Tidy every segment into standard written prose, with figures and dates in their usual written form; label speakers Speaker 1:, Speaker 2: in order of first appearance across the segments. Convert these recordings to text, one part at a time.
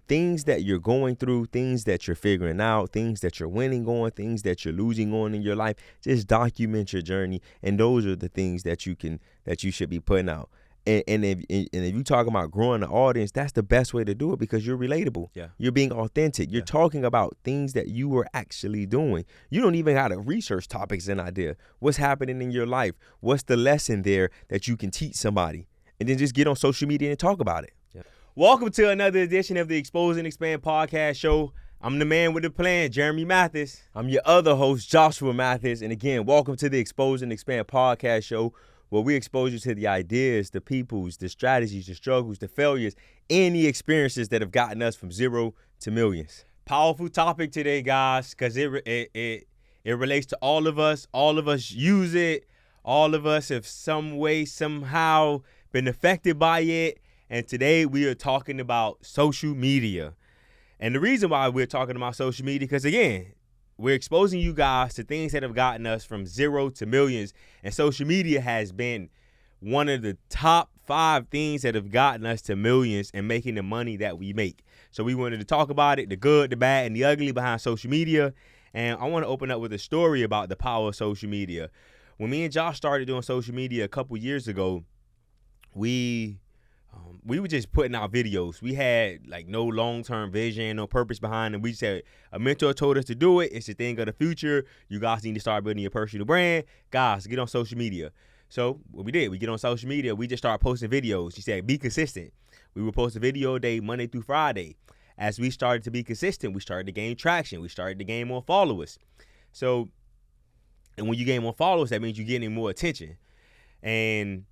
Speaker 1: things that you're going through, things that you're figuring out, things that you're winning on, things that you're losing on in your life. Just document your journey, and those are the things that you should be putting out. And if you talk about growing the audience, that's the best way to do it because you're relatable.
Speaker 2: Yeah.
Speaker 1: You're being authentic. You're talking about things that you were actually doing. You don't even have to research topics and idea. What's happening in your life? What's the lesson there that you can teach somebody? And then just get on social media and talk about it.
Speaker 2: Yeah. Welcome to another edition of the Expose and Expand podcast show. I'm the man with the plan, Jeremy Mathis.
Speaker 1: I'm your other host, Joshua Mathis. And again, welcome to the Expose and Expand podcast show, where we expose you to the ideas, the peoples, the strategies, the struggles, the failures, and the experiences that have gotten us from zero to millions.
Speaker 2: Powerful topic today, guys, because it relates to all of us. All of us use it. All of us have some way, somehow been affected by it. And today we are talking about social media. And the reason why we're talking about social media, because again, we're exposing you guys to things that have gotten us from zero to millions. And social media has been one of the top 5 things that have gotten us to millions and making the money that we make. So we wanted to talk about it, the good, the bad, and the ugly behind social media. And I want to open up with a story about the power of social media. When me and Josh started doing social media a couple years ago, we were just putting out videos. We had like no long-term vision, no purpose behind them. We said a mentor told us to do it. It's the thing of the future. You guys need to start building your personal brand. Guys, get on social media. So what we did, we get on social media. We just started posting videos. She said, be consistent. We would post a video a day, Monday through Friday. As we started to be consistent, we started to gain traction. We started to gain more followers. So, and when you gain more followers, that means you're getting more attention. And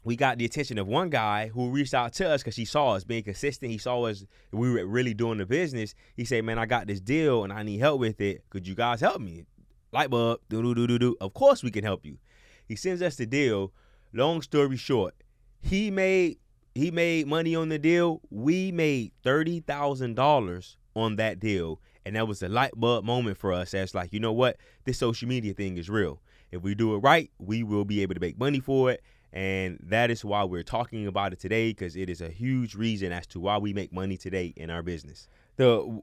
Speaker 2: we got the attention of one guy who reached out to us because he saw us being consistent. He saw us, we were really doing the business. He said, man, I got this deal and I need help with it. Could you guys help me? Light bulb, do. Of course we can help you. He sends us the deal. Long story short, he made money on the deal. We made $30,000 on that deal. And that was a light bulb moment for us. That's like, you know what? This social media thing is real. If we do it right, we will be able to make money for it. And that is why we're talking about it today, because it is a huge reason as to why we make money today in our business.
Speaker 1: The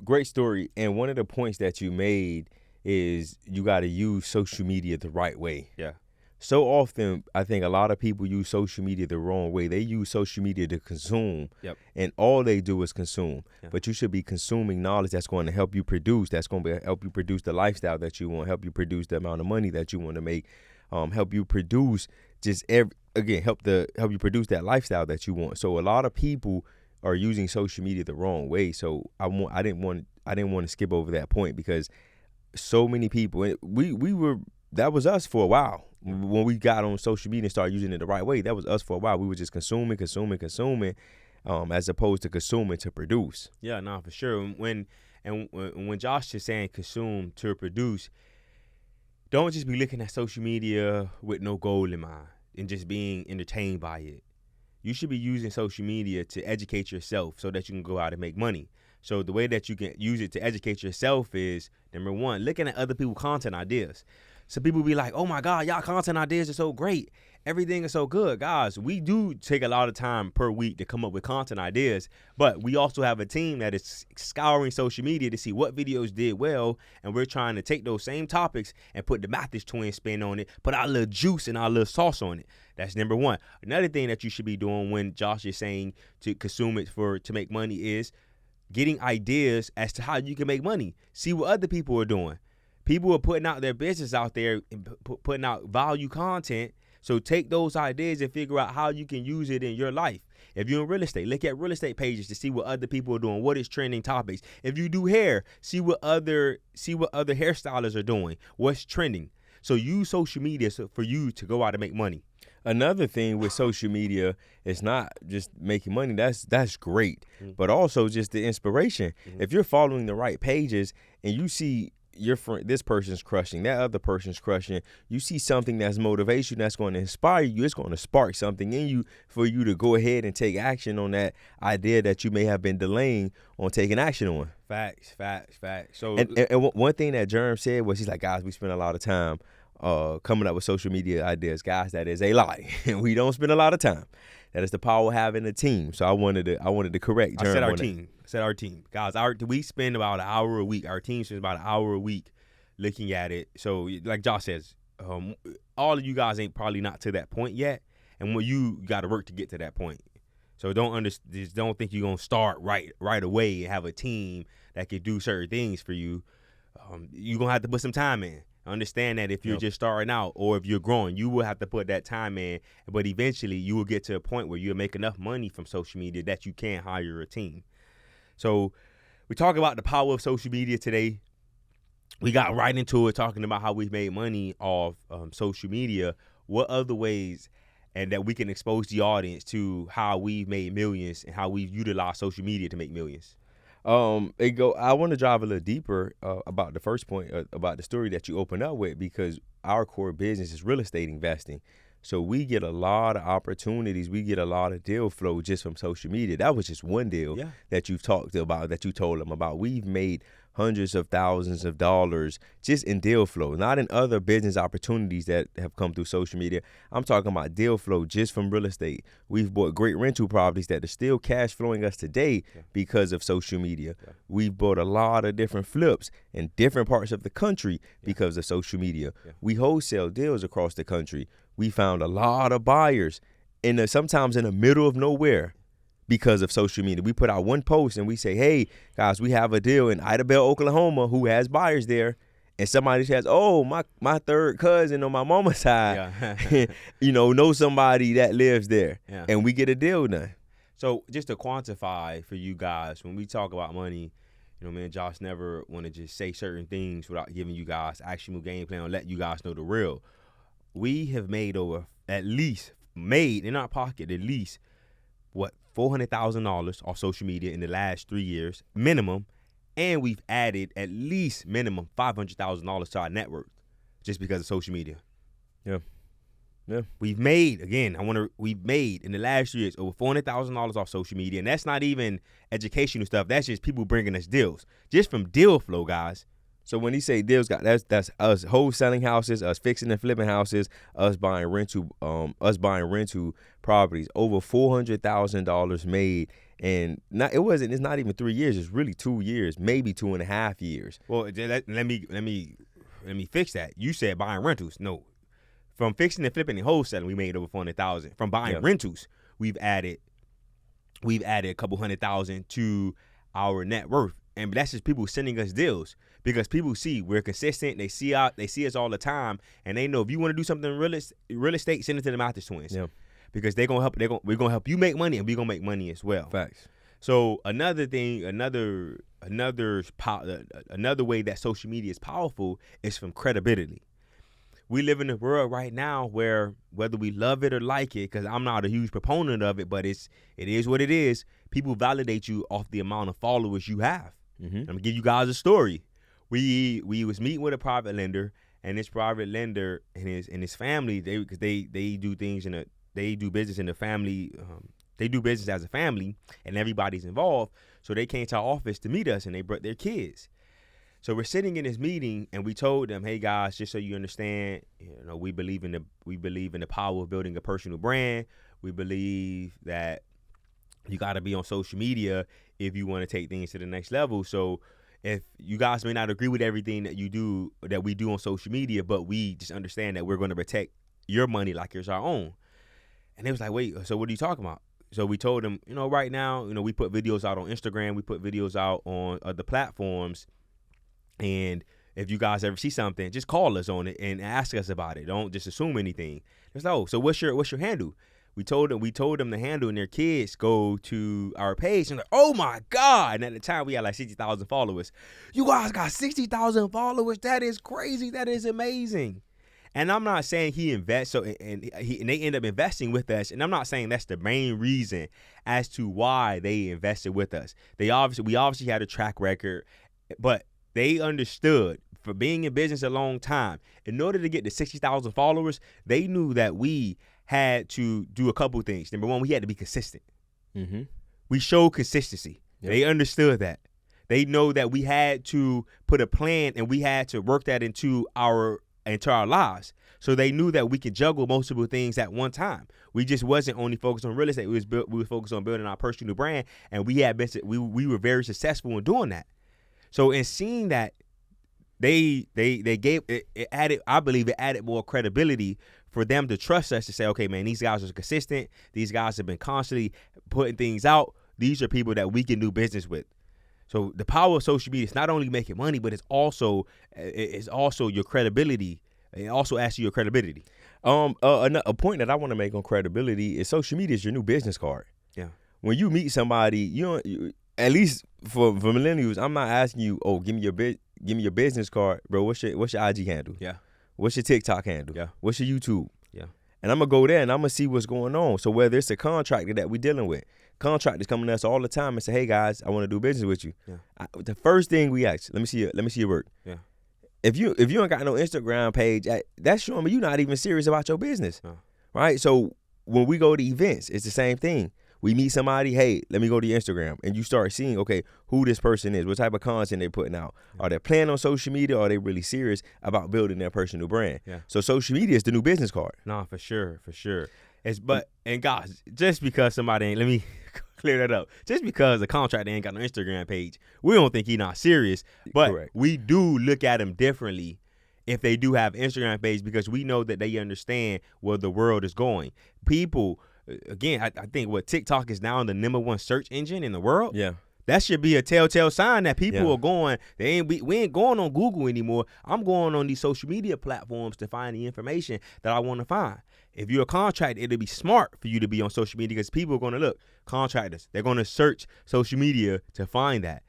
Speaker 1: great story. And one of the points that you made is you got to use social media the right way.
Speaker 2: Yeah.
Speaker 1: So often, I think a lot of people use social media the wrong way. They use social media to consume, and all they do is consume. Yep. But you should be consuming knowledge that's going to help you produce, that's going to help you produce the lifestyle that you want, help you produce the amount of money that you want to make, help you produce help you produce that lifestyle that you want. So a lot of people are using social media the wrong way. So I didn't want to skip over that point, because so many people, that was us for a while. When we got on social media and started using it the right way, that was us for a while. We were just consuming, as opposed to consuming to produce.
Speaker 2: Yeah, no, for sure. When Josh is saying consume to produce, don't just be looking at social media with no goal in mind and just being entertained by it. You should be using social media to educate yourself so that you can go out and make money. So the way that you can use it to educate yourself is, number one, looking at other people's content ideas. So people be like, oh my God, y'all content ideas are so great. Everything is so good. Guys, we do take a lot of time per week to come up with content ideas, but we also have a team that is scouring social media to see what videos did well, and we're trying to take those same topics and put the Mathis twin spin on it, put our little juice and our little sauce on it. That's number one. Another thing that you should be doing when Josh is saying to consume it to make money is getting ideas as to how you can make money. See what other people are doing. People are putting out their business out there and putting out value content. So take those ideas and figure out how you can use it in your life. If you're in real estate, look at real estate pages to see what other people are doing, what is trending topics. If you do hair, see what other hairstylists are doing, what's trending. So use social media for you to go out and make money.
Speaker 1: Another thing with social media is not just making money. That's great, but also just the inspiration. If you're following the right pages and you see your friend, this person's crushing, that other person's crushing, you see something that's motivation, that's going to inspire you, it's going to spark something in you for you to go ahead and take action on that idea that you may have been delaying on taking action on.
Speaker 2: Facts. So
Speaker 1: and one thing that Jerm said was, he's like, guys, we spend a lot of time coming up with social media ideas, guys, that is a lie. We don't spend a lot of time. That is the power of having a team. So I wanted to correct Jerm.
Speaker 2: I said our team. Guys, we spend about an hour a week. Our team spends about an hour a week looking at it. So like Josh says, all of you guys ain't probably not to that point yet. And when you got to work to get to that point. So just don't think you're going to start right away and have a team that can do certain things for you. You're going to have to put some time in. Understand that if you're just starting out or if you're growing, you will have to put that time in. But eventually you will get to a point where you'll make enough money from social media that you can hire a team. So we talk about the power of social media today. We got right into it talking about how we've made money off social media. What other ways and that we can expose the audience to how we've made millions and how we've utilized social media to make millions?
Speaker 1: I want to drive a little deeper about the first point about the story that you opened up with, because our core business is real estate investing. So we get a lot of opportunities. We get a lot of deal flow just from social media. That was just one deal that you've talked about, that you told them about. We've made hundreds of thousands of dollars just in deal flow, not in other business opportunities that have come through social media. I'm talking about deal flow just from real estate. We've bought great rental properties that are still cash flowing us today because of social media. We've bought a lot of different flips in different parts of the country because of social media. We wholesale deals across the country. We found a lot of buyers sometimes in the middle of nowhere because of social media. We put out one post and we say, hey, guys, we have a deal in Idabel, Oklahoma, who has buyers there. And somebody says, oh, my third cousin on my mama's side, know somebody that lives there. Yeah. And we get a deal done.
Speaker 2: So just to quantify for you guys, when we talk about money, me and Josh never want to just say certain things without giving you guys actual game plan or let you guys know the real. We have made in our pocket at least, $400,000 off social media in the last 3 years, minimum. And we've added at least minimum $500,000 to our net worth just because of social media. Yeah. We've made in the last 3 years over $400,000 off social media. And that's not even educational stuff. That's just people bringing us deals. Just from deal flow, guys.
Speaker 1: So when he say deals, that's us wholesaling houses, us fixing and flipping houses, us buying rental properties. Over $400,000 made, and it's not even 3 years. It's really 2 years, maybe 2.5 years.
Speaker 2: Well, let me fix that. You said buying rentals. No, from fixing and flipping and wholesaling, we made over $400,000. From buying rentals, we've added a couple $100,000 to our net worth, and that's just people sending us deals. Because people see we're consistent, they see us all the time, and they know if you want to do something in real estate, send it to the Mathis twins. Yeah. Because we're gonna help you make money, and we're gonna make money as well.
Speaker 1: Facts.
Speaker 2: So another thing, another way that social media is powerful is from credibility. We live in a world right now where whether we love it or like it, because I'm not a huge proponent of it, but it is what it is. People validate you off the amount of followers you have. Mm-hmm. I'm gonna give you guys a story. We was meeting with a private lender, and this private lender and his family, they do things they do business in the family. They do business as a family, and everybody's involved. So they came to our office to meet us, and they brought their kids. So we're sitting in this meeting, and we told them, "Hey guys, just so you understand, we believe in the power of building a personal brand. We believe that you got to be on social media if you want to take things to the next level. So if you guys may not agree with everything that we do on social media, but we just understand that we're going to protect your money like it's our own." And they was like, "Wait, so what are you talking about?" So we told them, right now, we put videos out on Instagram, we put videos out on other platforms, and if you guys ever see something, just call us on it and ask us about it. Don't just assume anything. It's like, "Oh, so what's your handle?" We told them the handle, and their kids go to our page and like, "Oh my God!" And at the time we had like 60,000 followers. "You guys got 60,000 followers? That is crazy. That is amazing." And I'm not saying he invests, and they end up investing with us. And I'm not saying that's the main reason as to why they invested with us. We obviously had a track record, but they understood, for being in business a long time, in order to get to 60,000 followers, they knew that we had to do a couple things. Number one, we had to be consistent. Mm-hmm. We showed consistency. Yep. They understood that. They know that we had to put a plan, and we had to work that into our into our lives. So they knew that we could juggle multiple things at one time. We just wasn't only focused on real estate. We were focused on building our personal brand, and we were very successful in doing that. So in seeing that, they gave it added, I believe it added more credibility for them to trust us to say, okay, man, these guys are consistent. These guys have been constantly putting things out. These are people that we can do business with. So the power of social media is not only making money, but it's also your credibility. It also asks you your credibility.
Speaker 1: A point that I want to make on credibility is social media is your new business card.
Speaker 2: Yeah.
Speaker 1: When you meet somebody, you at least for millennials, I'm not asking you, oh, give me your business card, bro. What's your IG handle?
Speaker 2: Yeah.
Speaker 1: What's your TikTok handle?
Speaker 2: Yeah.
Speaker 1: What's your YouTube?
Speaker 2: Yeah.
Speaker 1: And I'm gonna go there and I'm gonna see what's going on. So whether it's a contractor that we're dealing with, contractors coming to us all the time and say, hey guys, I want to do business with you.
Speaker 2: Yeah.
Speaker 1: The first thing we ask, let me see your work.
Speaker 2: Yeah.
Speaker 1: If you ain't got no Instagram page, that's showing me you're not even serious about your business, right? So when we go to events, it's the same thing. We meet somebody, hey, let me go to your Instagram, and you start seeing, okay, who this person is, what type of content they're putting out. Are they playing on social media, or are they really serious about building their personal brand?
Speaker 2: Yeah.
Speaker 1: So social media is the new business card.
Speaker 2: No, for sure. And guys, just because somebody ain't, let me clear that up. Just because a contractor ain't got no Instagram page, we don't think he not serious. But
Speaker 1: Correct.
Speaker 2: We do look at him differently if they do have Instagram page, because we know that they understand where the world is going. People, again, I think what TikTok is now the #1 search engine in the world.
Speaker 1: Yeah.
Speaker 2: That should be a telltale sign that people are going. We ain't going on Google anymore. I'm going on these social media platforms to find the information that I want to find. If you're a contractor, it'll be smart for you to be on social media, because people are going to look. Contractors, they're going to search social media to find that.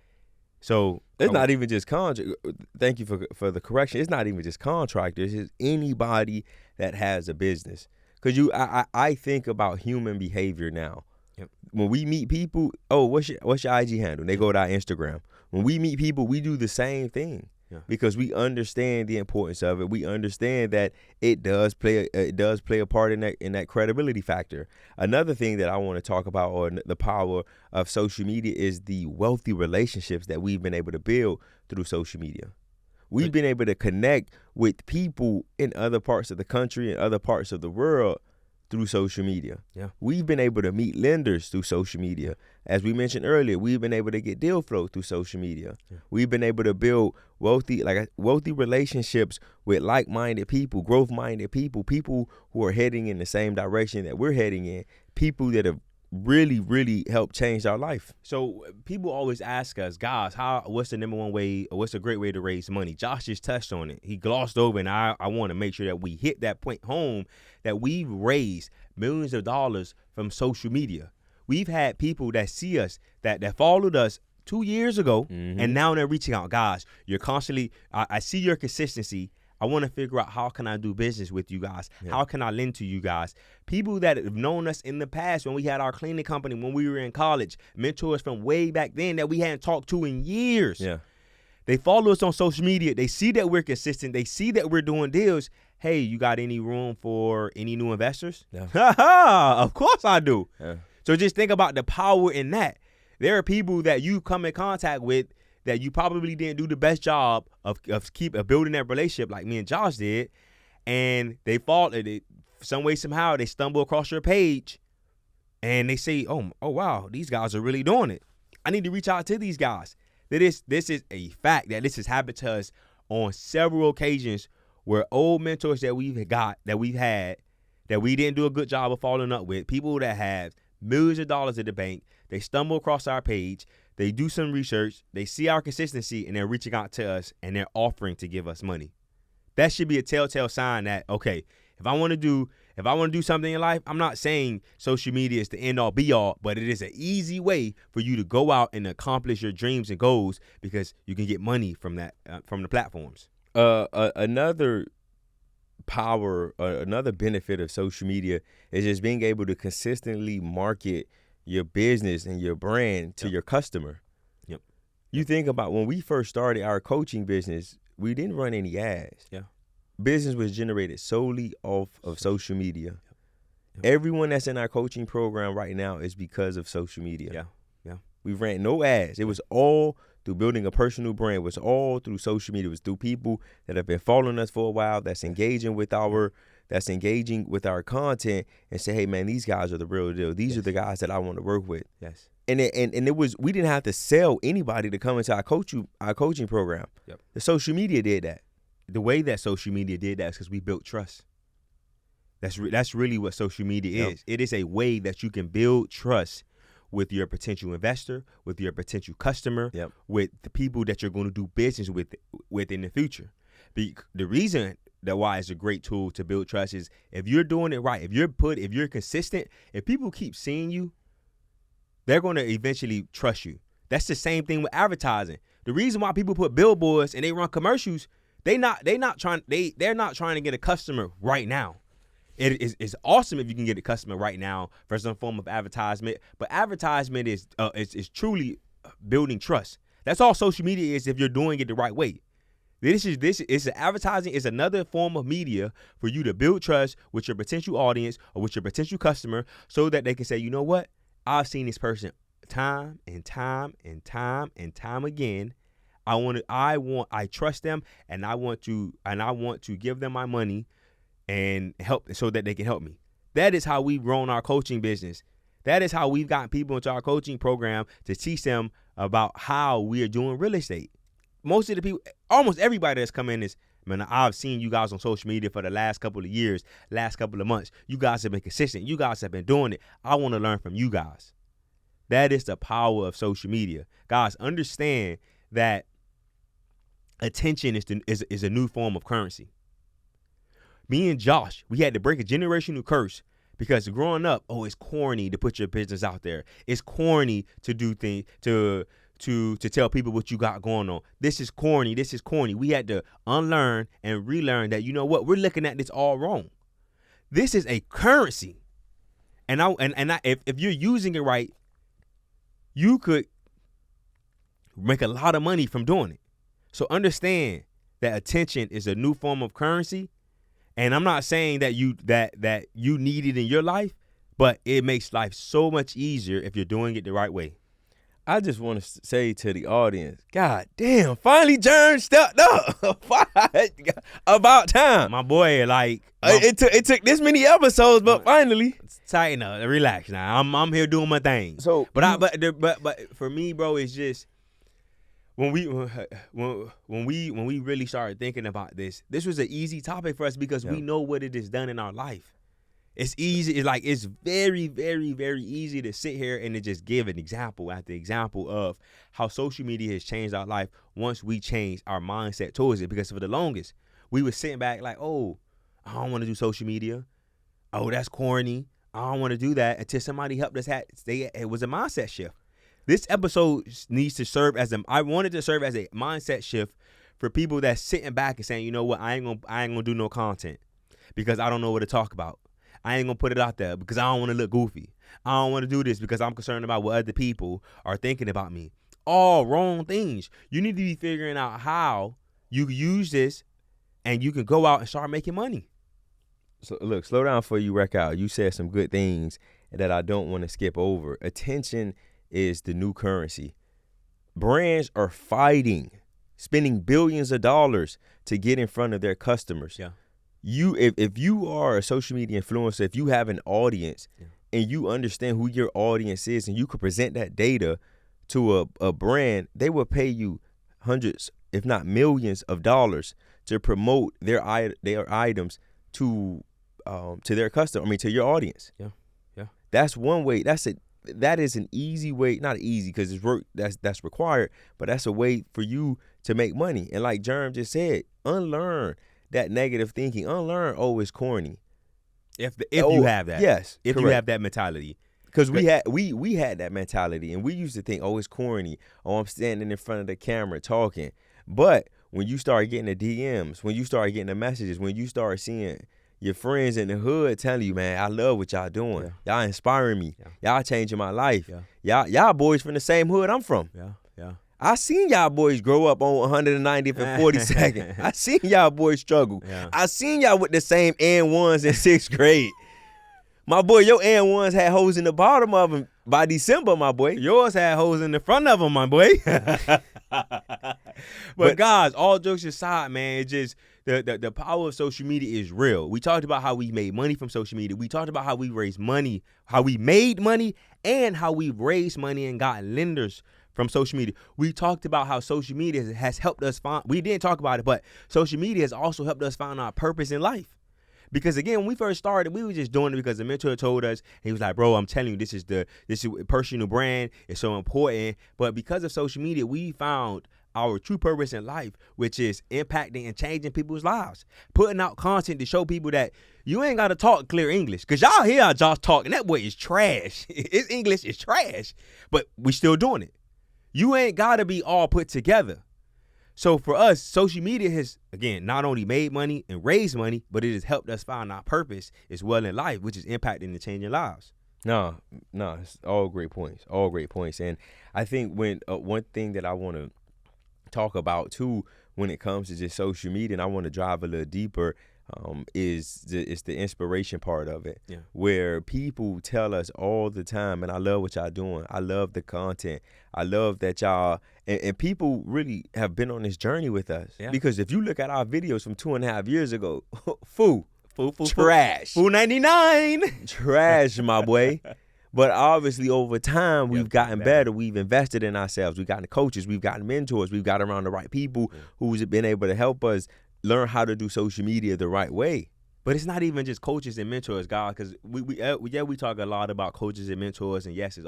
Speaker 2: So
Speaker 1: it's not even just thank you for the correction. It's not even just contractors. It's anybody that has a business. Because I think about human behavior now.
Speaker 2: Yep.
Speaker 1: When we meet people, oh, what's your IG handle? And they go to our Instagram. When we meet people, we do the same thing.
Speaker 2: Yeah.
Speaker 1: Because we understand the importance of it. We understand that it does play a part in that credibility factor. Another thing that I want to talk about, or the power of social media, is the wealthy relationships that we've been able to build through social media. We've been able to connect with people in other parts of the country and other parts of the world through social media.
Speaker 2: Yeah.
Speaker 1: We've been able to meet lenders through social media. As we mentioned earlier, we've been able to get deal flow through social media. Yeah. We've been able to build wealthy relationships with like-minded people, growth-minded people, people who are heading in the same direction that we're heading in, people that have really, really helped change our life.
Speaker 2: So people always ask us, guys, what's the #1 way, or what's a great way to raise money? Josh just touched on it. He glossed over, and I want to make sure that we hit that point home, that we've raised millions of dollars from social media. We've had people that see us, that followed us 2 years ago, and now they're reaching out. Guys, you're constantly, I see your consistency. I want to figure out, how can I do business with you guys? Yeah. How can I lend to you guys? People that have known us in the past, when we had our cleaning company, when we were in college, mentors from way back then that we hadn't talked to in years.
Speaker 1: Yeah.
Speaker 2: They follow us on social media. They see that we're consistent. They see that we're doing deals. Hey, you got any room for any new investors? Yeah. Of course I do. Yeah. So just think about the power in that. There are people that you come in contact with that you probably didn't do the best job of building that relationship like me and Josh did, and they fall some way, somehow they stumble across your page, and they say, oh wow, these guys are really doing it. I need to reach out to these guys. This is a fact that this has happened to us on several occasions, where old mentors that we've had that we didn't do a good job of following up with, people that have millions of dollars in the bank, they stumble across our page. They do some research, they see our consistency, and they're reaching out to us, and they're offering to give us money. That should be a telltale sign that, okay, if I want to do something in life, I'm not saying social media is the end all be all, but it is an easy way for you to go out and accomplish your dreams and goals, because you can get money from that, from the platforms.
Speaker 1: Another benefit of social media is just being able to consistently market your business and your brand to your customer.
Speaker 2: Yep.
Speaker 1: You think about when we first started our coaching business, we didn't run any ads.
Speaker 2: Yeah.
Speaker 1: Business was generated solely off of social media.
Speaker 2: Yep.
Speaker 1: Everyone that's in our coaching program right now is because of social media.
Speaker 2: Yeah. Yeah.
Speaker 1: We ran no ads. It was all through building a personal brand. It was all through social media. It was through people that have been following us for a while, that's engaging with our content and say, hey man, these guys are the real deal. These are the guys that I want to work with.
Speaker 2: Yes.
Speaker 1: And it was, we didn't have to sell anybody to come into our coaching program.
Speaker 2: Yep.
Speaker 1: The social media did that.
Speaker 2: The way that social media did that is because we built trust. That's really what social media is. It is a way that you can build trust with your potential investor, with your potential customer, with the people that you're going to do business with in the future. The reason that why it's a great tool to build trust is if you're doing it right, if you're consistent, if people keep seeing you, they're going to eventually trust you. That's the same thing with advertising. The reason why people put billboards and they run commercials, they're not trying to get a customer right now. It's awesome if you can get a customer right now for some form of advertisement, but advertisement is truly building trust. That's all social media is if you're doing it the right way. Advertising is another form of media for you to build trust with your potential audience or with your potential customer so that they can say, you know what? I've seen this person time and time and time and time again. I trust them and I want to give them my money and help so that they can help me. That is how we've grown our coaching business. That is how we've gotten people into our coaching program to teach them about how we are doing real estate. Most of the people, almost everybody that's come in is, man, I've seen you guys on social media for the last couple of years, last couple of months. You guys have been consistent. You guys have been doing it. I want to learn from you guys. That is the power of social media. Guys, understand that attention is a new form of currency. Me and Josh, we had to break a generational curse because growing up, it's corny to put your business out there. It's corny to do things, to tell people what you got going on. This is corny. This is corny. We had to unlearn and relearn that, you know what, we're looking at this all wrong. This is a currency. And if you're using it right, you could make a lot of money from doing it. So understand that attention is a new form of currency. And I'm not saying that you need it in your life, but it makes life so much easier if you're doing it the right way.
Speaker 1: I just want to say to the audience, God damn, finally Jern stepped up. About time.
Speaker 2: My boy,
Speaker 1: it took this many episodes, but finally.
Speaker 2: Tighten up, relax now. I'm here doing my thing.
Speaker 1: So,
Speaker 2: but for me, bro, it's just when we really started thinking about this was an easy topic for us because we know what it has done in our life. It's easy. It's very, very, very easy to sit here and to just give an example after example of how social media has changed our life once we changed our mindset towards it. Because for the longest, we were sitting back like, I don't want to do social media. Oh, that's corny. I don't want to do that until somebody helped us. It was a mindset shift. This episode needs to serve I wanted to serve as a mindset shift for people that's sitting back and saying, you know what, I ain't gonna do no content because I don't know what to talk about. I ain't gonna put it out there because I don't want to look goofy. I don't want to do this because I'm concerned about what other people are thinking about me. All wrong things. You need to be figuring out how you use this and you can go out and start making money.
Speaker 1: So look, slow down before you wreck out. You said some good things that I don't want to skip over. Attention is the new currency. Brands are fighting, spending billions of dollars to get in front of their customers.
Speaker 2: Yeah.
Speaker 1: If you are a social media influencer, if you have an audience and you understand who your audience is and you could present that data to a brand, they will pay you hundreds, if not millions of dollars to promote their items to their customer. To your audience.
Speaker 2: Yeah.
Speaker 1: That's one way. That is an easy way, not easy because it's work that's required, but that's a way for you to make money. And like Jerm just said, unlearn that negative thinking. Unlearn, it's corny.
Speaker 2: If you have that.
Speaker 1: Yes.
Speaker 2: If
Speaker 1: correct.
Speaker 2: you have that mentality.
Speaker 1: Because we had that mentality and we used to think, it's corny. I'm standing in front of the camera talking. But when you start getting the DMs, when you start getting the messages, when you start seeing your friends in the hood telling you, man, I love what y'all doing. Yeah. Y'all inspiring me. Yeah. Y'all changing my life. Yeah. Y'all boys from the same hood I'm from.
Speaker 2: Yeah.
Speaker 1: I seen y'all boys grow up on 190th and 42nd. I seen y'all boys struggle.
Speaker 2: Yeah.
Speaker 1: I seen y'all with the same N1s in 6th grade. My boy, your and1s had holes in the bottom of them by December, my boy.
Speaker 2: Yours had holes in the front of them, my boy. but guys, all jokes aside, man, it's just the power of social media is real. We talked about how we made money from social media. We talked about how we raised money, how we made money, and how we raised money and got lenders from social media. We talked about how social media has helped us find, we didn't talk about it, but social media has also helped us find our purpose in life. Because again, when we first started, we were just doing it because the mentor told us. He was like, "Bro, I'm telling you, this is personal brand. It's so important." But because of social media, we found our true purpose in life, which is impacting and changing people's lives, putting out content to show people that you ain't got to talk clear English. Because y'all hear Josh talking, that boy is trash. His English is trash, but we still doing it. You ain't got to be all put together. So for us, social media has, again, not only made money and raised money, but it has helped us find our purpose as well in life, which is impacting and changing lives.
Speaker 1: No, it's all great points. And I think when one thing that I want to talk about too, when it comes to just social media, and I want to drive a little deeper, is the inspiration part of it, where people tell us all the time, and I love what y'all doing. I love the content. I love that y'all, and people really have been on this journey with us. Yeah. Because if you look at our videos from 2.5 years ago, trash.
Speaker 2: Fool 99.
Speaker 1: Trash, my boy. But obviously, over time, we've gotten better. We've invested in ourselves. We've gotten coaches. We've gotten mentors. We've got around the right people who's been able to help us learn how to do social media the right way.
Speaker 2: But it's not even just coaches and mentors, God, because we talk a lot about coaches and mentors, and yes, it's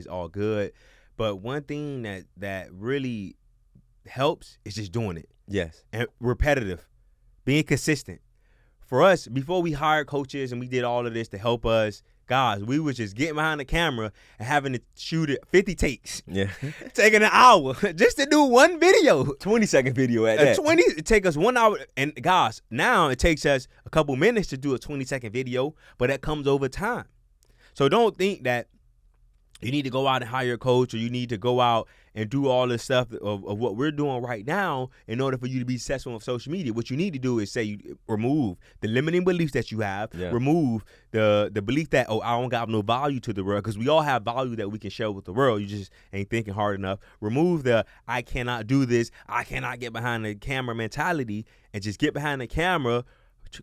Speaker 2: all good. But one thing that really helps is just doing it.
Speaker 1: Yes.
Speaker 2: And repetitive, being consistent. For us, before we hired coaches and we did all of this to help us, guys, we was just getting behind the camera and having to shoot it 50 takes.
Speaker 1: Yeah.
Speaker 2: Taking an hour just to do one video.
Speaker 1: 20-second video at that.
Speaker 2: It take us 1 hour. And guys, now it takes us a couple minutes to do a 20-second video, but that comes over time. So don't think that you need to go out and hire a coach, or you need to go out and do all this stuff of what we're doing right now in order for you to be successful on social media. What you need to do is remove the limiting beliefs that you have, remove the belief that, I don't got no value to the world, because we all have value that we can share with the world. You just ain't thinking hard enough. Remove the I cannot do this, I cannot get behind the camera mentality, and just get behind the camera,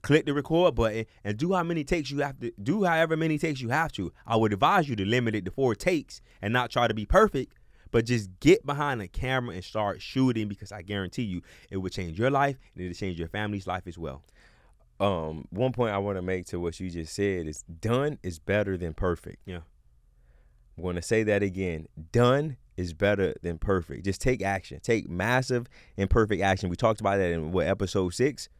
Speaker 2: click the record button, and do however many takes you have to. I would advise you to limit it to 4 takes and not try to be perfect, but just get behind the camera and start shooting, because I guarantee you it will change your life and it'll change your family's life as well.
Speaker 1: One point I want to make to what you just said is done is better than perfect.
Speaker 2: Yeah.
Speaker 1: I'm going to say that again. Done is better than perfect. Just take action. Take massive imperfect action. We talked about that in episode 6.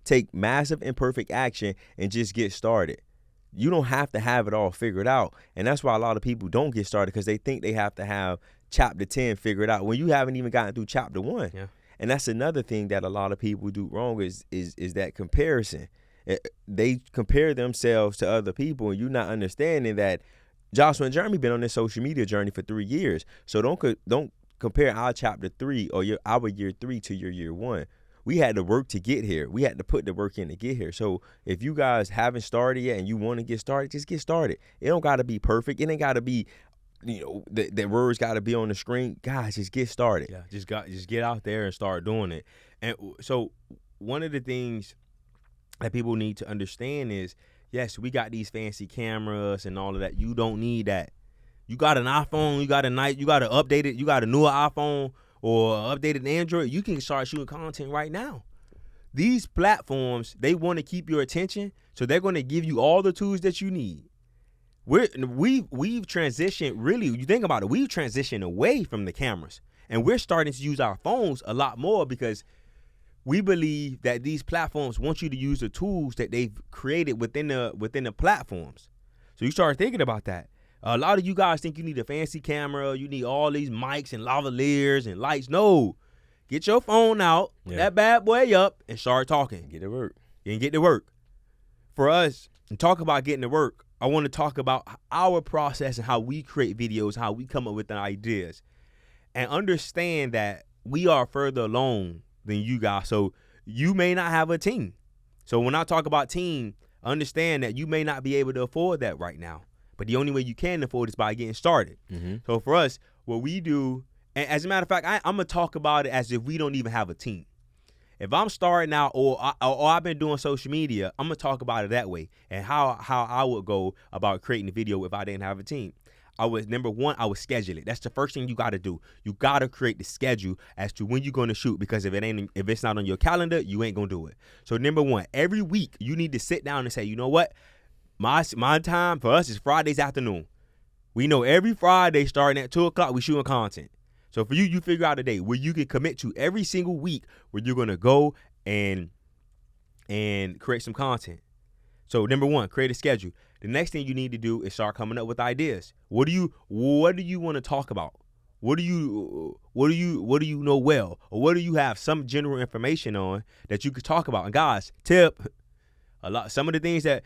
Speaker 1: Take massive imperfect action and just get started. You don't have to have it all figured out. And that's why a lot of people don't get started, because they think they have to have chapter 10 figured out when you haven't even gotten through chapter 1.
Speaker 2: Yeah.
Speaker 1: And that's another thing that a lot of people do wrong is that comparison. They compare themselves to other people, and you're not understanding that Joshua and Jeremy been on this social media journey for 3 years. So don't compare our chapter 3 or our year 3 to your year 1. We had to work to get here. We had to put the work in to get here. So if you guys haven't started yet and you want to get started, just get started. It don't got to be perfect. It ain't got to be, the words got to be on the screen. Guys, just get started.
Speaker 2: Yeah, just get out there and start doing it. And so one of the things that people need to understand is, yes, we got these fancy cameras and all of that. You don't need that. You got an iPhone. You got to update it. You got a newer iPhone or updated Android, you can start shooting content right now. These platforms, they want to keep your attention, so they're going to give you all the tools that you need. We've transitioned, really, you think about it, we've transitioned away from the cameras, and we're starting to use our phones a lot more, because we believe that these platforms want you to use the tools that they've created within the platforms. So you start thinking about that. A lot of you guys think you need a fancy camera, you need all these mics and lavaliers and lights. No, get your phone out, that bad boy up, and start talking.
Speaker 1: Get to work.
Speaker 2: And get to work. For us, and talk about getting to work, I want to talk about our process and how we create videos, how we come up with the ideas, and understand that we are further along than you guys. So you may not have a team. So when I talk about team, understand that you may not be able to afford that right now. But the only way you can afford it is by getting started.
Speaker 1: Mm-hmm.
Speaker 2: So for us, what we do, and as a matter of fact, I'm going to talk about it as if we don't even have a team. If I'm starting out or I've been doing social media, I'm going to talk about it that way and how I would go about creating a video if I didn't have a team. Number one, I would schedule it. That's the first thing you got to do. You got to create the schedule as to when you're going to shoot, because if it's not on your calendar, you ain't going to do it. So number one, every week you need to sit down and say, you know what? My time for us is Fridays afternoon. We know every Friday starting at 2:00, we shooting content. So for you figure out a day where you can commit to every single week where you're going to go and create some content. So number one, create a schedule. The next thing you need to do is start coming up with ideas. What do you want to talk about? What do you know well? Or what do you have some general information on that you could talk about? And guys, some of the things that,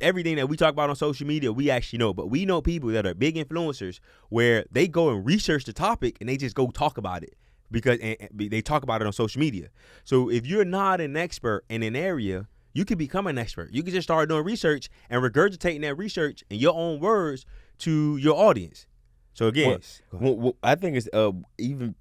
Speaker 2: everything that we talk about on social media, we actually know, but we know people that are big influencers where they go and research the topic and they just go talk about it because they talk about it on social media. So if you're not an expert in an area, you can become an expert. You can just start doing research and regurgitating that research in your own words to your audience. So again,
Speaker 1: I think it's even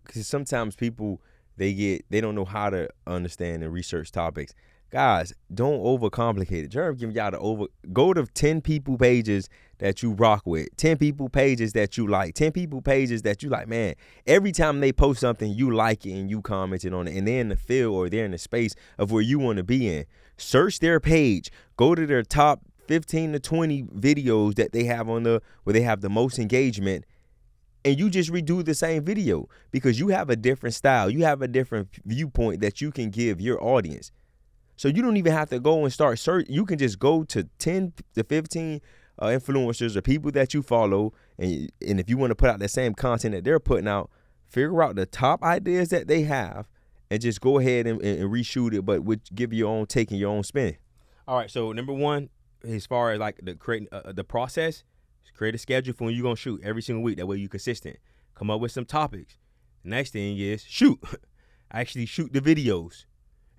Speaker 1: because sometimes people they don't know how to understand and research topics. Guys, don't overcomplicate it. Jeremy giving y'all go to 10 people pages that you rock with, 10 people pages that you like, 10 people pages that you like, man. Every time they post something, you like it and you commented on it, and they're in the field or they're in the space of where you want to be in. Search their page. Go to their top 15 to 20 videos that they have where they have the most engagement, and you just redo the same video because you have a different style. You have a different viewpoint that you can give your audience. So you don't even have to go and start search. You can just go to 10 to 15 influencers or people that you follow, and if you want to put out the same content that they're putting out, figure out the top ideas that they have, and just go ahead and reshoot it, but give your own take and your own spin.
Speaker 2: All right. So number one, as far as like the process, create a schedule for when you're gonna shoot every single week. That way you're consistent. Come up with some topics. The next thing is shoot. Actually shoot the videos,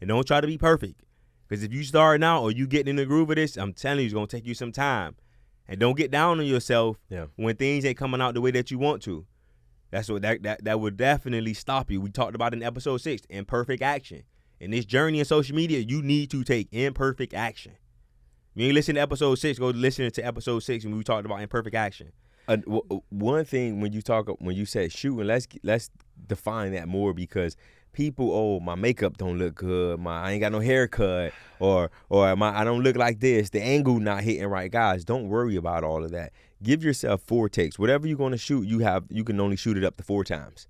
Speaker 2: and don't try to be perfect. Because if you starting out or you getting in the groove of this, I'm telling you, it's going to take you some time. And don't get down on yourself when things ain't coming out the way that you want to. That's what that would definitely stop you. We talked about in episode 6, imperfect action. In this journey in social media, you need to take imperfect action. If you ain't listen to episode 6, go listen to episode 6 when we talked about imperfect action.
Speaker 1: One thing when you said shooting, let's define that more, because people, my makeup don't look good, I ain't got no haircut, or I don't look like this, the angle not hitting right. Guys, don't worry about all of that. Give yourself 4 takes. Whatever you're going to shoot, you can only shoot it up to 4 times.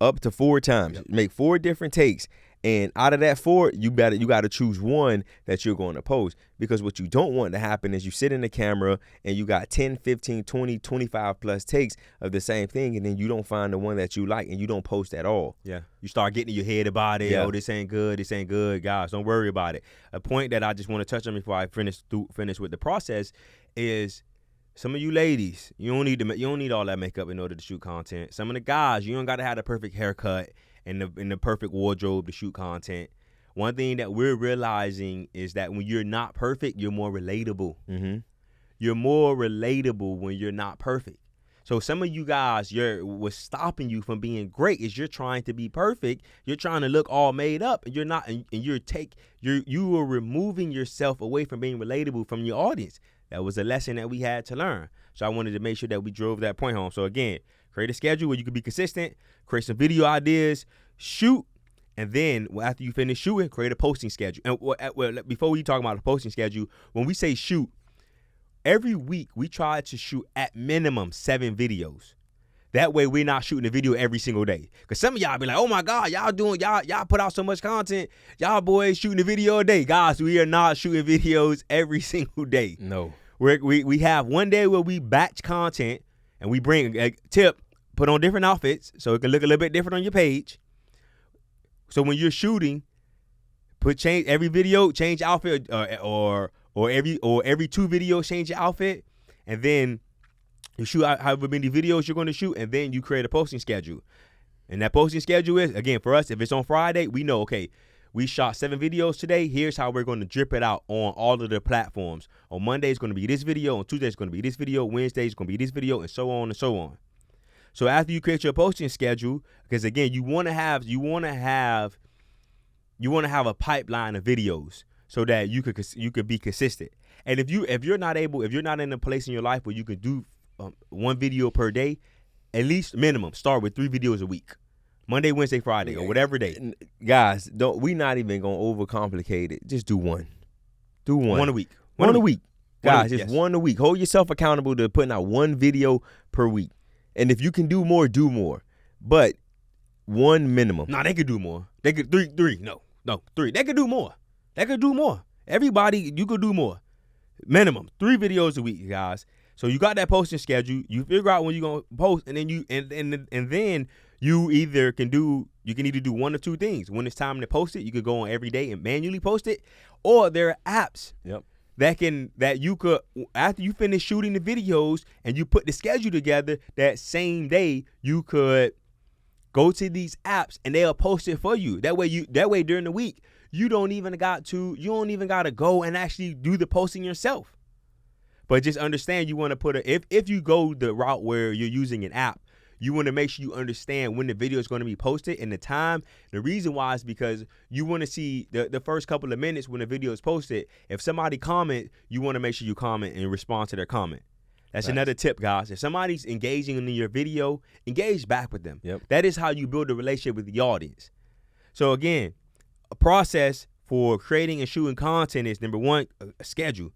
Speaker 1: Up to 4 times. Yep. Make 4 different takes. And out of that 4, you got to choose one that you're going to post, because what you don't want to happen is you sit in the camera and you got 10, 15, 20, 25 plus takes of the same thing, and then you don't find the one that you like and you don't post at all.
Speaker 2: Yeah. You start getting in your head about it. Yeah. Oh, this ain't good. Guys, don't worry about it. A point that I just want to touch on before I finish with the process is, some of you ladies, you don't need all that makeup in order to shoot content. Some of the guys, you don't got to have the perfect haircut and the perfect wardrobe to shoot content. One thing that we're realizing is that when you're not perfect, you're more relatable. Mm-hmm. You're more relatable when you're not perfect. So some of you guys, what's stopping you from being great is you're trying to be perfect. You're trying to look all made up, and you're not. And you are removing yourself away from being relatable from your audience. That was a lesson that we had to learn. So I wanted to make sure that we drove that point home. So again, create a schedule where you can be consistent, create some video ideas, shoot, and then after you finish shooting, create a posting schedule. And before we talk about the posting schedule, when we say shoot, every week we try to shoot at minimum 7 videos. That way we're not shooting a video every single day. Because some of y'all be like, oh my God, y'all put out so much content. Y'all boys shooting a video a day. Guys, we are not shooting videos every single day.
Speaker 1: No.
Speaker 2: We have one day where we batch content and we bring a tip, put on different outfits so it can look a little bit different on your page. So when you're shooting, change every video, change outfit, or every 2 videos, change your outfit, and then you shoot however many videos you're going to shoot, and then you create a posting schedule. And that posting schedule is, again, for us, if it's on Friday, we know, okay, we shot 7 videos today. Here's how we're going to drip it out on all of the platforms. On Monday, it's going to be this video. On Tuesday, it's going to be this video. Wednesday, it's going to be this video, and so on and so on. So after you create your posting schedule, because again, you want to have a pipeline of videos so that you could be consistent. And if you're not in a place in your life where you can do 1 video per day, at least minimum start with 3 videos a week. Monday, Wednesday, Friday, or whatever day.
Speaker 1: Guys, we not even gonna overcomplicate it. Just do one. Do one.
Speaker 2: One a week.
Speaker 1: One a week. Guys, just one a week. Hold yourself accountable to putting out 1 video per week. And if you can do more, do more. But 1 minimum.
Speaker 2: Nah, they could do more. They could 3. No, 3. They could do more. Everybody, you could do more. Minimum 3 videos a week, guys. So you got that posting schedule. You figure out when you're gonna post, and then then you either can do 1 or 2 things. When it's time to post it, you could go on every day and manually post it, or there are apps that you could, after you finish shooting the videos and you put the schedule together, that same day you could go to these apps and they'll post it for you. That way during the week you don't even got to go and actually do the posting yourself. But just understand, you want to put if you go the route where you're using an app, you want to make sure you understand when the video is going to be posted and the time. The reason why is because you want to see the first couple of minutes when the video is posted. If somebody comment, you want to make sure you comment and respond to their comment. That's another tip, guys. If somebody's engaging in your video, engage back with them.
Speaker 1: Yep.
Speaker 2: That is how you build a relationship with the audience. So again, a process for creating and shooting content is, number 1, a schedule.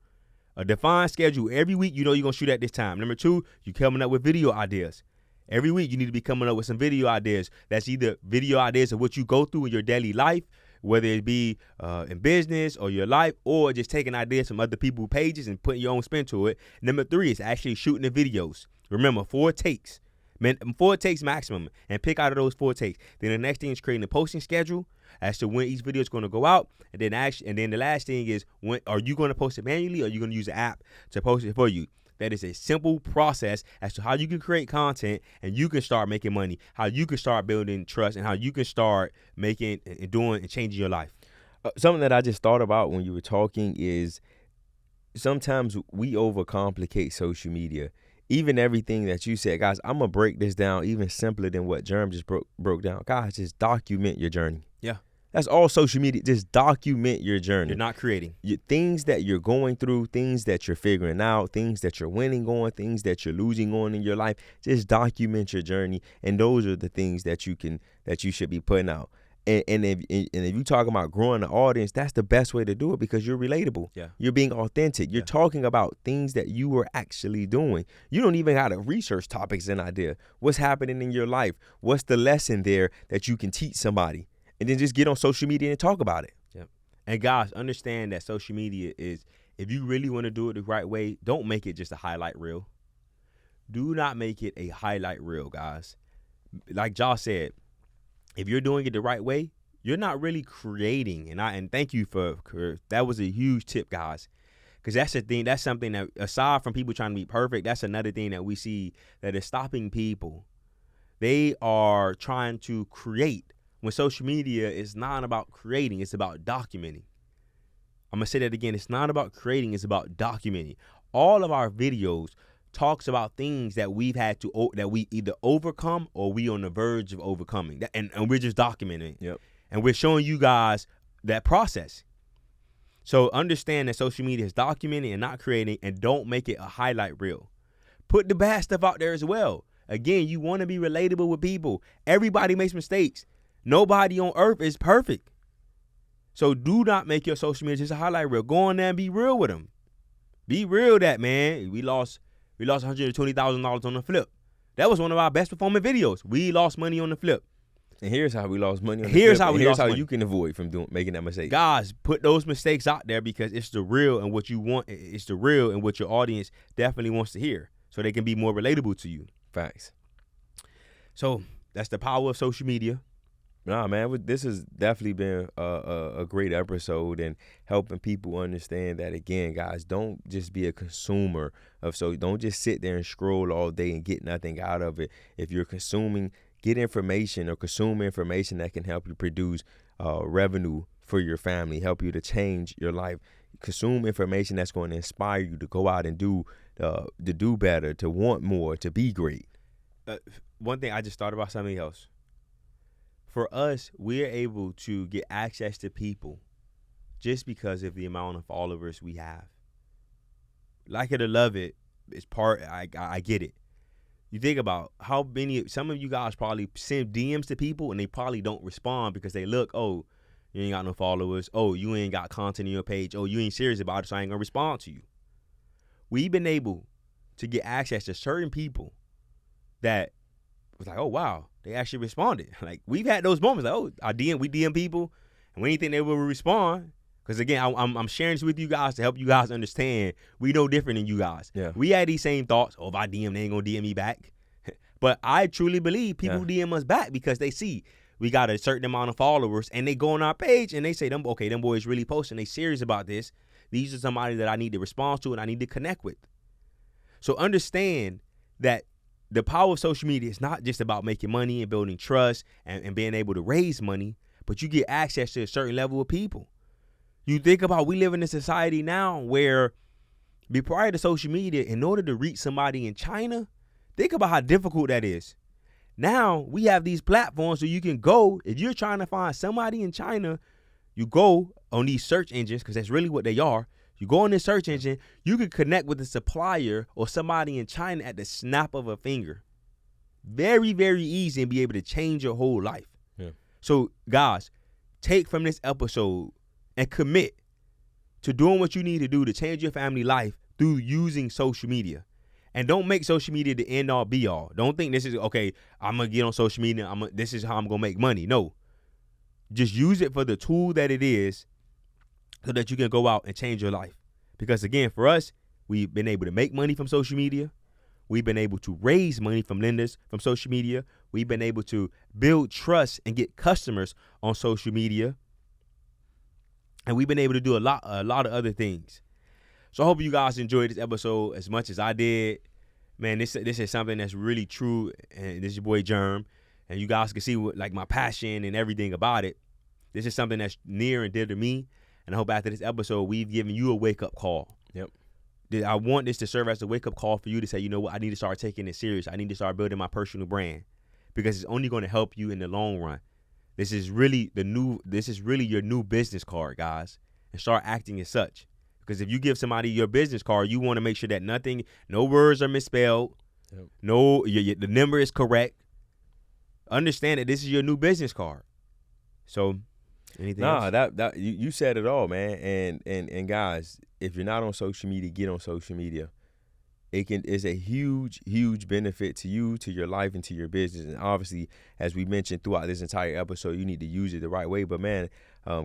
Speaker 2: A defined schedule. Every week, you're going to shoot at this time. Number 2, you're coming up with video ideas. Every week, you need to be coming up with some video ideas. That's either video ideas of what you go through in your daily life, whether it be in business or your life, or just taking ideas from other people's pages and putting your own spin to it. Number 3 is actually shooting the videos. Remember, 4 takes. 4 takes maximum, and pick out of those 4 takes. Then the next thing is creating a posting schedule as to when each video is going to go out, and then the last thing is, when are you going to post it manually, or are you going to use an app to post it for you? That is a simple process as to how you can create content and you can start making money, how you can start building trust, and how you can start making and doing and changing your life.
Speaker 1: Something that I just thought about when you were talking is sometimes we overcomplicate social media. Even everything that you said, guys, I'm going to break this down even simpler than what Jerm just broke down. Guys, just document your journey.
Speaker 2: Yeah.
Speaker 1: That's all social media. Just document your journey.
Speaker 2: You're not creating.
Speaker 1: Things that you're going through, things that you're figuring out, things that you're winning on, things that you're losing on in your life. Just document your journey. And those are the things that you should be putting out. And if you're talking about growing the audience, that's the best way to do it, because you're relatable.
Speaker 2: Yeah.
Speaker 1: You're being authentic. You're talking about things that you were actually doing. You don't even have to research topics and idea. What's happening in your life? What's the lesson there that you can teach somebody? And then just get on social media and talk about it.
Speaker 2: Yeah. And guys, understand that social media is, if you really want to do it the right way, don't make it just a highlight reel. Do not make it a highlight reel, guys. Like Josh said, if you're doing it the right way, you're not really creating. And thank you for that was a huge tip, guys. Because that's the thing. That's something that, aside from people trying to be perfect, that's another thing that we see that is stopping people. They are trying to create, when social media is not about creating, it's about documenting. I'm going to say that again. It's not about creating, it's about documenting. All of our videos talks about things that we've had to, that we either overcome or we on the verge of overcoming. And we're just documenting.
Speaker 1: Yep.
Speaker 2: And we're showing you guys that process. So understand that social media is documenting and not creating, and don't make it a highlight reel. Put the bad stuff out there as well. Again, you want to be relatable with people. Everybody makes mistakes. Nobody on earth is perfect. So do not make your social media just a highlight reel. Go on there and be real with them. Be real that, man, we lost $120,000 on the flip. That was one of our best performing videos. We lost money on the flip.
Speaker 1: And here's how we lost money on the
Speaker 2: Here's
Speaker 1: flip.
Speaker 2: how we
Speaker 1: Here's
Speaker 2: lost
Speaker 1: how
Speaker 2: money.
Speaker 1: you can avoid from making that mistake.
Speaker 2: Guys, put those mistakes out there, because it's the real, and what you want. It's the real and what your audience definitely wants to hear, so they can be more relatable to you.
Speaker 1: Facts.
Speaker 2: So that's the power of social media.
Speaker 1: Nah, man, this has definitely been a great episode, and helping people understand that, again, guys, don't just be a consumer don't just sit there and scroll all day and get nothing out of it. If you're consuming, get information or consume information that can help you produce revenue for your family, help you to change your life. Consume information that's going to inspire you to go out and do better, to want more, to be great.
Speaker 2: One thing I just thought about something else. For us, we're able to get access to people just because of the amount of followers we have. Like it or love it, it's part. I get it. You think about how some of you guys probably send DMs to people and they probably don't respond because they look, oh, you ain't got no followers. Oh, you ain't got content on your page. Oh, you ain't serious about it, so I ain't gonna respond to you. We've been able to get access to certain people that was like, oh wow, they actually responded. Like we've had those moments, like, oh, we DM people, and we didn't think they would respond. Because again, I'm sharing this with you guys to help you guys understand we no different than you guys.
Speaker 1: Yeah.
Speaker 2: We had these same thoughts. Oh, if I DM, they ain't gonna DM me back. But I truly believe people DM us back because they see we got a certain amount of followers, and they go on our page and they say, them boys really posting. They serious about this. These are somebody that I need to respond to and I need to connect with. So understand that the power of social media is not just about making money and building trust and being able to raise money, but you get access to a certain level of people. You think about, we live in a society now where prior to social media, in order to reach somebody in China, think about how difficult that is. Now we have these platforms so you can go, if you're trying to find somebody in China, you go on these search engines, because that's really what they are. You go on this search engine, you can connect with a supplier or somebody in China at the snap of a finger. Very, very easy, and be able to change your whole life. Yeah. So guys, take from this episode and commit to doing what you need to do to change your family life through using social media. And don't make social media the end all be all. Don't think this is, okay, I'm going to get on social media, this is how I'm going to make money. No. Just use it for the tool that it is so that you can go out and change your life. Because again, for us, we've been able to make money from social media. We've been able to raise money from lenders from social media. We've been able to build trust and get customers on social media. And we've been able to do a lot of other things. So I hope you guys enjoyed this episode as much as I did. Man, this is something that's really true. And this is your boy Germ. And you guys can see my passion and everything about it. This is something that's near and dear to me. And I hope after this episode, we've given you a wake-up call.
Speaker 1: Yep.
Speaker 2: I want this to serve as a wake-up call for you to say, you know what, I need to start taking this serious. I need to start building my personal brand, because it's only going to help you in the long run. This is really your new business card, guys. And start acting as such. Because if you give somebody your business card, you want to make sure that no words are misspelled. Yep. The number is correct. Understand that this is your new business card. So, anything else?
Speaker 1: That you said it all, man. And guys, if you're not on social media, get on social media. It's a huge benefit to you, to your life, and to your business. And obviously, as we mentioned throughout this entire episode, you need to use it the right way. But man,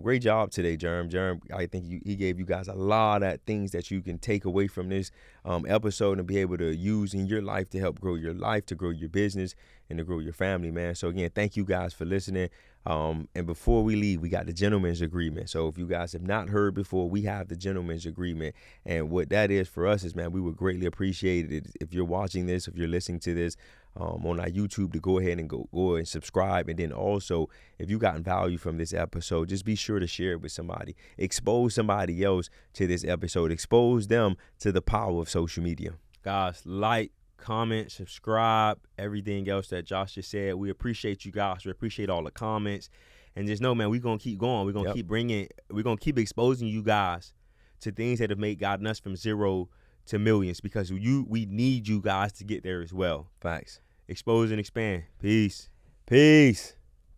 Speaker 1: great job today, Germ. I think he gave you guys a lot of things that you can take away from this episode and be able to use in your life to help grow your life, to grow your business, and to grow your family, man. So again, thank you guys for listening. And before we leave, we got the gentleman's agreement. So if you guys have not heard before, we have the gentleman's agreement. And what that is for us is, man, we would greatly appreciate it if you're watching this, if you're listening to this on our YouTube, to go ahead and go and subscribe. And then also, if you gotten value from this episode, just be sure to share it with somebody. Expose somebody else to this episode. Expose them to the power of social media.
Speaker 2: Guys, comment, subscribe, everything else that Josh just said. We appreciate you guys. We appreciate all the comments. And just know, man, we're going to keep going. We're going to keep exposing you guys to things that have gotten us from zero to millions, because we need you guys to get there as well.
Speaker 1: Facts.
Speaker 2: Expose and expand. Peace.
Speaker 1: Peace.